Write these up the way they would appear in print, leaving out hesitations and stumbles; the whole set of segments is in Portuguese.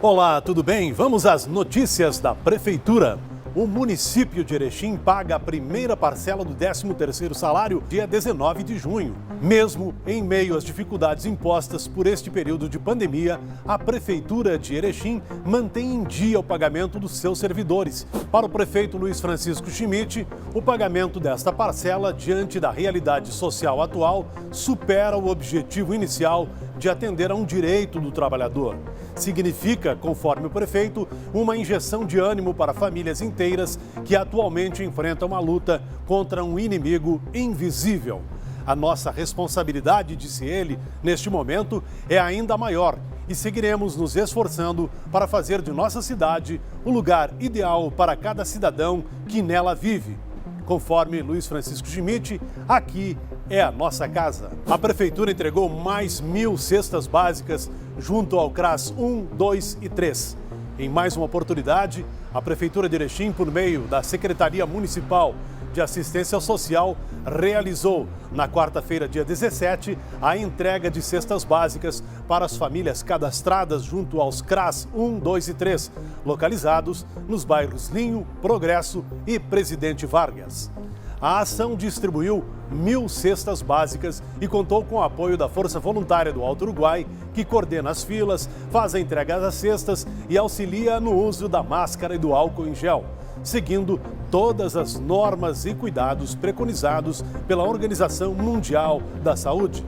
Olá, tudo bem? Vamos às notícias da Prefeitura. O município de Erechim paga a primeira parcela do 13º salário dia 19 de junho. Mesmo em meio às dificuldades impostas por este período de pandemia, a Prefeitura de Erechim mantém em dia o pagamento dos seus servidores. Para o prefeito Luiz Francisco Schmidt, o pagamento desta parcela, diante da realidade social atual, supera o objetivo inicial de atender a um direito do trabalhador. Significa, conforme o prefeito, uma injeção de ânimo para famílias inteiras que atualmente enfrentam uma luta contra um inimigo invisível. A nossa responsabilidade, disse ele, neste momento é ainda maior e seguiremos nos esforçando para fazer de nossa cidade o lugar ideal para cada cidadão que nela vive. Conforme Luiz Francisco Schmidt, aqui é a nossa casa. A Prefeitura entregou mais 1.000 cestas básicas junto ao CRAS 1, 2 e 3. Em mais uma oportunidade, a Prefeitura de Erechim, por meio da Secretaria Municipal de Assistência Social, realizou, na quarta-feira, dia 17, a entrega de cestas básicas para as famílias cadastradas junto aos CRAS 1, 2 e 3, localizados nos bairros Linho, Progresso e Presidente Vargas. A ação distribuiu 1.000 cestas básicas e contou com o apoio da Força Voluntária do Alto Uruguai, que coordena as filas, faz a entrega das cestas e auxilia no uso da máscara e do álcool em gel, seguindo todas as normas e cuidados preconizados pela Organização Mundial da Saúde.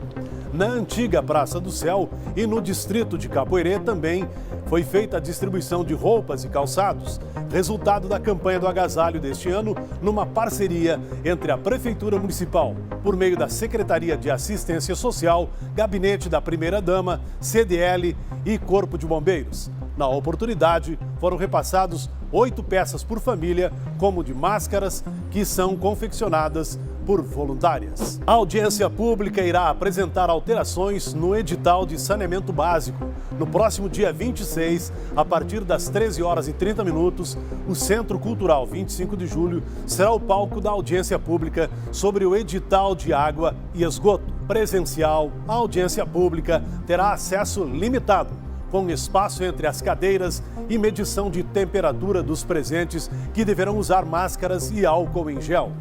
Na antiga Praça do Céu e no distrito de Capoeirê também foi feita a distribuição de roupas e calçados, resultado da campanha do agasalho deste ano, numa parceria entre a Prefeitura Municipal, por meio da Secretaria de Assistência Social, Gabinete da Primeira-Dama, CDL e Corpo de Bombeiros. Na oportunidade, foram repassados 8 peças por família, como de máscaras, que são confeccionadas por voluntárias. A audiência pública irá apresentar alterações no edital de saneamento básico. No próximo dia 26, a partir das 13h30, o Centro Cultural 25 de Julho será o palco da audiência pública sobre o edital de água e esgoto. Presencial, a audiência pública terá acesso limitado, com espaço entre as cadeiras e medição de temperatura dos presentes, que deverão usar máscaras e álcool em gel.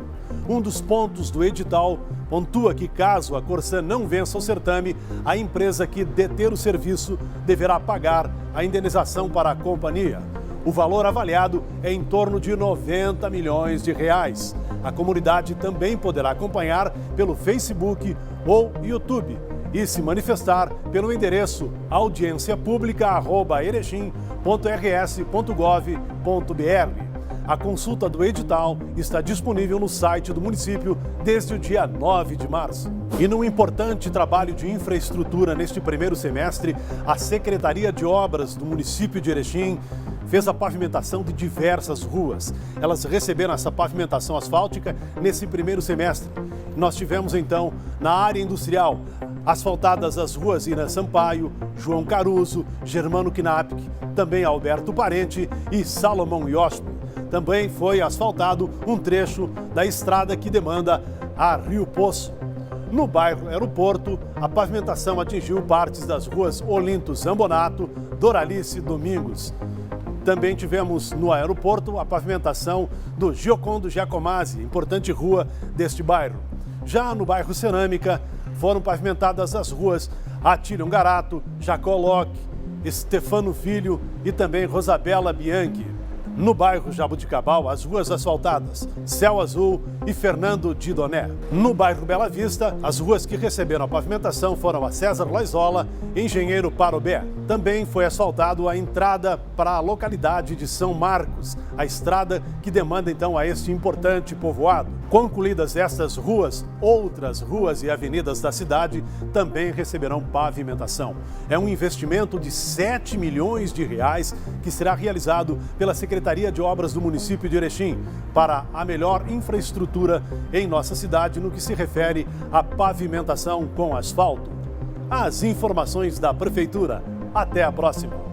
Um dos pontos do edital pontua que, caso a Corsan não vença o certame, a empresa que deter o serviço deverá pagar a indenização para a companhia. O valor avaliado é em torno de 90 milhões de reais. A comunidade também poderá acompanhar pelo Facebook ou YouTube e se manifestar pelo endereço audienciapublica@erechim.rs.gov.br. A consulta do edital está disponível no site do município desde o dia 9 de março. E num importante trabalho de infraestrutura neste primeiro semestre, a Secretaria de Obras do município de Erechim fez a pavimentação de diversas ruas. Elas receberam essa pavimentação asfáltica nesse primeiro semestre. Nós tivemos, então, na área industrial, asfaltadas as ruas Ina Sampaio, João Caruso, Germano Knapik, também Alberto Parente e Salomão Iospo. Também foi asfaltado um trecho da estrada que demanda a Rio Poço. No bairro Aeroporto, a pavimentação atingiu partes das ruas Olinto Zambonato, Doralice Domingos. Também tivemos no aeroporto a pavimentação do Giocondo Giacomazzi, importante rua deste bairro. Já no bairro Cerâmica, foram pavimentadas as ruas Atílio Garato, Jacó Locke, Stefano Filho e também Rosabella Bianchi. No bairro Jabuticabal, as ruas asfaltadas Céu Azul e Fernando Didoné. No bairro Bela Vista, as ruas que receberam a pavimentação foram a César Loizola e Engenheiro Parobé. Também foi asfaltado a entrada para a localidade de São Marcos, a estrada que demanda então a este importante povoado. Concluídas estas ruas, outras ruas e avenidas da cidade também receberão pavimentação. É um investimento de 7 milhões de reais que será realizado pela Secretaria de Obras do município de Erechim para a melhor infraestrutura em nossa cidade no que se refere à pavimentação com asfalto. As informações da Prefeitura. Até a próxima!